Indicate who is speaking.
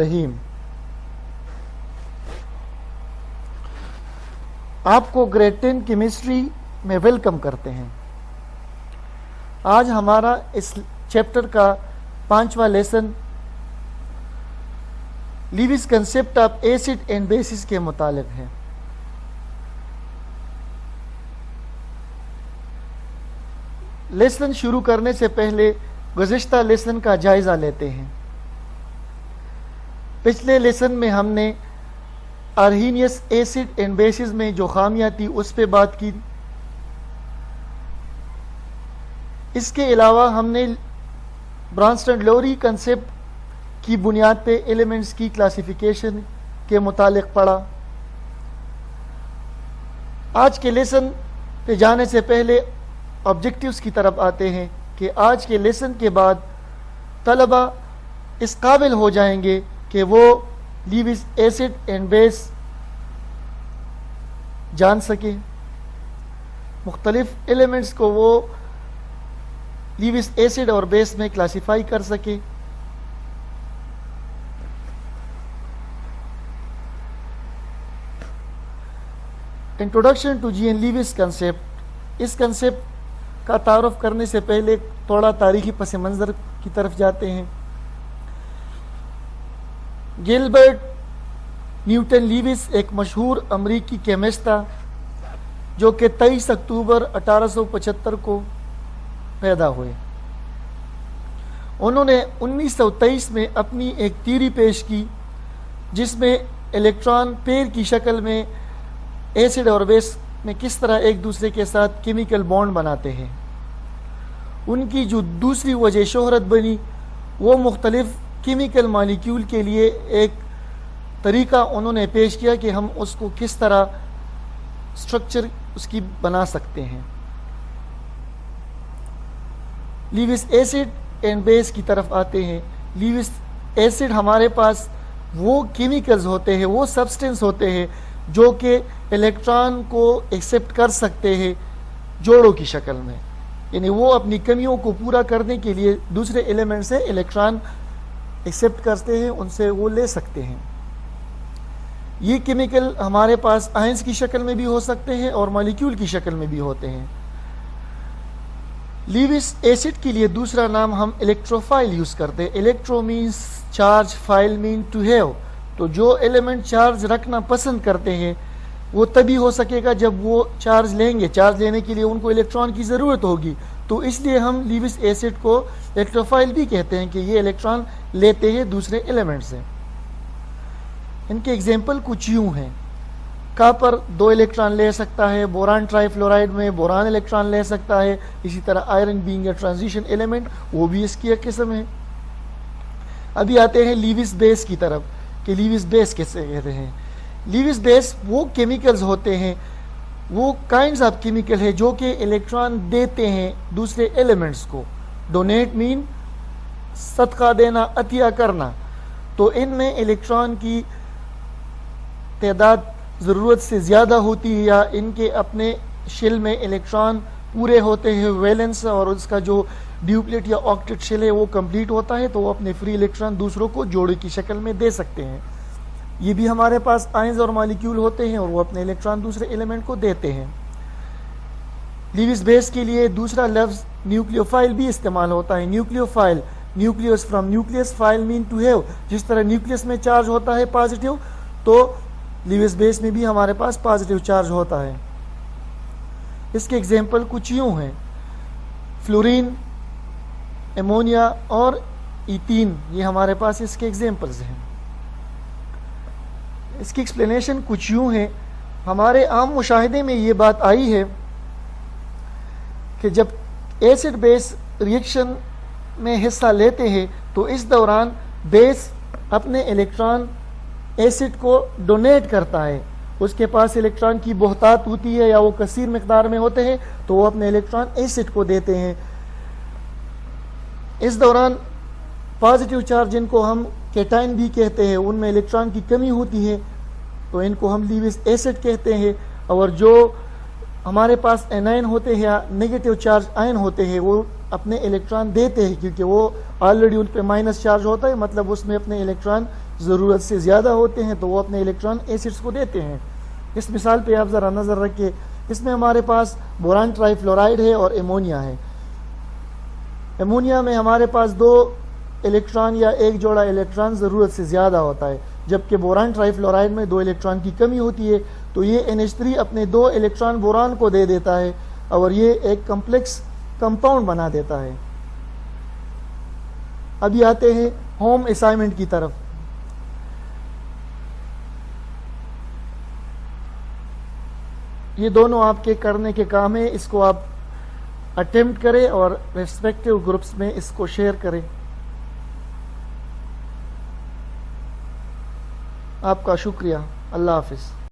Speaker 1: रहीम। आपको grade 10 chemistry में welcome करते हैं। आज हमारा इस चैप्टर का 5वां lesson Lewis concept of acid and bases के मुतालिक है। लेसन शुरू करने से पहले गुज़िश्ता लेसन का जायज़ा लेते हैं। पिछले लेसन में हमने आर्हीनियस एसिड एंड बेसिस में जो खामियां थी उस पे बात की। इसके अलावा हमने ब्रॉन्स्टन-लोरी कंसेप्ट की बुनियाद पे एलिमेंट्स की क्लासिफिकेशन के मुतालिक पढ़ा। आज के लेसन पे जाने से पहले ऑब्जेक्टिव्स की तरफ आते हैं कि आज के लेसन के बाद तलबा इस काबिल हो जाएंगे कि वो लीविस एसिड एंड बेस जान सके, मुख्तलिफ एलिमेंट्स को वो लीविस एसिड और बेस में क्लासिफाई कर सके। Introduction to G N Lewis concept. इस कंसेप्ट का तारुफ करने से पहले थोड़ा तारीखी पस मंज़र की तरफ जाते हैं। गिलबर्ट न्यूटन लीविस एक मशहूर अमरीकी केमिस्ट था जो कि 23 अक्टूबर 1875 को पैदा हुए। उन्होंने 1923 में अपनी एक थ्योरी पेश की जिसमें इलेक्ट्रॉन पेयर की शक्ल में एसिड और बेस में किस तरह एक दूसरे के साथ केमिकल बॉन्ड बनाते हैं। उनकी जो दूसरी वजह शोहरत बनी वो मुख्तलिफ केमिकल मॉलिक्यूल के लिए एक तरीका उन्होंने पेश किया कि हम उसको किस तरह स्ट्रक्चर उसकी बना सकते हैं। लीविस एसिड एंड बेस की तरफ आते हैं। लीविस एसिड हमारे पास वो केमिकल्स होते हैं, वो सब्सटेंस होते हैं जो कि इलेक्ट्रॉन को एक्सेप्ट कर सकते हैं जोड़ों की शक्ल में, यानी वो अपनी कमियों को पूरा करने के लिए दूसरे एलिमेंट से इलेक्ट्रॉन एक्सेप्ट करते हैं, उनसे वो ले सकते हैं। ये केमिकल हमारे पास आयंस की शक्ल में भी हो सकते हैं और मॉलिक्यूल की शक्ल में भी होते हैं। लीविस एसिड के लिए दूसरा नाम हम इलेक्ट्रोफाइल यूज करते हैं। Electro means charge, phile mean to have. तो जो एलिमेंट चार्ज रखना पसंद करते हैं वो तभी हो सकेगा जब वो चार्ज लेंगे। चार्ज लेने के लिए उनको इलेक्ट्रॉन की ज़रूरत होगी, तो इसलिए हम लीविस एसिड को इलेक्ट्रोफाइल भी कहते हैं कि ये इलेक्ट्रॉन लेते हैं दूसरे एलिमेंट से। इनके एग्जाम्पल कुछ यूँ हैं। कॉपर 2 इलेक्ट्रॉन ले सकता है, बोरान ट्राईफ्लोराइड में बोरान इलेक्ट्रॉन ले सकता है, इसी तरह iron being a transition element वो भी इसकी एक किस्म है। अभी आते हैं लीविस बेस की तरफ कि लीविस बेस कैसे कहते हैं। लीविस बेस वो केमिकल्स होते हैं, वो काइंड्स ऑफ केमिकल है जो कि इलेक्ट्रॉन देते हैं दूसरे एलिमेंट्स को। डोनेट मीन सदका देना, अतिया करना। तो इनमें इलेक्ट्रॉन की तादाद ज़रूरत से ज़्यादा होती है या इनके अपने शेल में इलेक्ट्रॉन पूरे होते हैं, वैलेंस और उसका जो ड्यूप्लेट या ऑक्टेट शेल है वो कंप्लीट होता है, तो वो अपने फ्री इलेक्ट्रॉन दूसरों को जोड़े की शक्ल में दे सकते हैं। ये भी हमारे पास आयंस और मॉलिक्यूल होते हैं और वो अपने इलेक्ट्रॉन दूसरे एलिमेंट को देते हैं। लीविस बेस के लिए दूसरा लफ्ज़ न्यूक्लियोफाइल भी इस्तेमाल होता है। Nucleophile, nucleus from nucleus, phile mean to have. जिस तरह न्यूक्लियस में चार्ज होता है पॉजिटिव, तो लीविस बेस में भी हमारे पास पॉजिटिव चार्ज होता है। इसके एग्जाम्पल कुछ यूँ हैं। फ्लोरीन, एमोनिया और इथीन, ये हमारे पास इसके एग्जाम्पल्स हैं। इसकी एक्सप्लेनेशन कुछ यूँ है। हमारे आम मुशाहिदे में ये बात आई है कि जब एसिड बेस रिएक्शन में हिस्सा लेते हैं तो इस दौरान बेस अपने इलेक्ट्रॉन एसिड को डोनेट करता है। उसके पास इलेक्ट्रॉन की बहुतात होती है या वो कसीर मिकदार में होते हैं, तो वो अपने इलेक्ट्रॉन एसिड को देते हैं। इस दौरान पॉजिटिव चार्ज, जिनको हम कैटायन भी कहते हैं, उनमें इलेक्ट्रॉन की कमी होती है, तो इनको हम लीविस एसिड कहते हैं। और जो हमारे पास एनायन होते हैं या नेगेटिव चार्ज आयन होते हैं, वो अपने इलेक्ट्रॉन देते हैं क्योंकि वो ऑलरेडी उन पे माइनस चार्ज होता है, मतलब उसमें अपने इलेक्ट्रॉन ضرورت سے زیادہ ہوتے ہیں تو وہ اپنے الیکٹران ایسڈز کو دیتے ہیں. اس مثال پہ آپ ذرا نظر رکھیں. اس میں ہمارے پاس بوران ٹرائی فلورائڈ ہے اور ایمونیا ہے. ایمونیا میں ہمارے پاس 2 الیکٹران یا ایک جوڑا الیکٹران ضرورت سے زیادہ ہوتا ہے، جبکہ بوران ٹرائی فلورائڈ میں 2 الیکٹران کی کمی ہوتی ہے. تو یہ NH3 اپنے 2 الیکٹران بوران کو دے دیتا ہے اور یہ ایک کمپلیکس کمپاؤنڈ بنا دیتا ہے. ابھی آتے ہیں ہوم اسائنمنٹ کی طرف. یہ دونوں آپ کے کرنے کے کام ہیں. اس کو آپ اٹیمپٹ کریں اور ریسپیکٹیو گروپس میں اس کو شیئر کریں. آپ کا شکریہ. اللہ حافظ.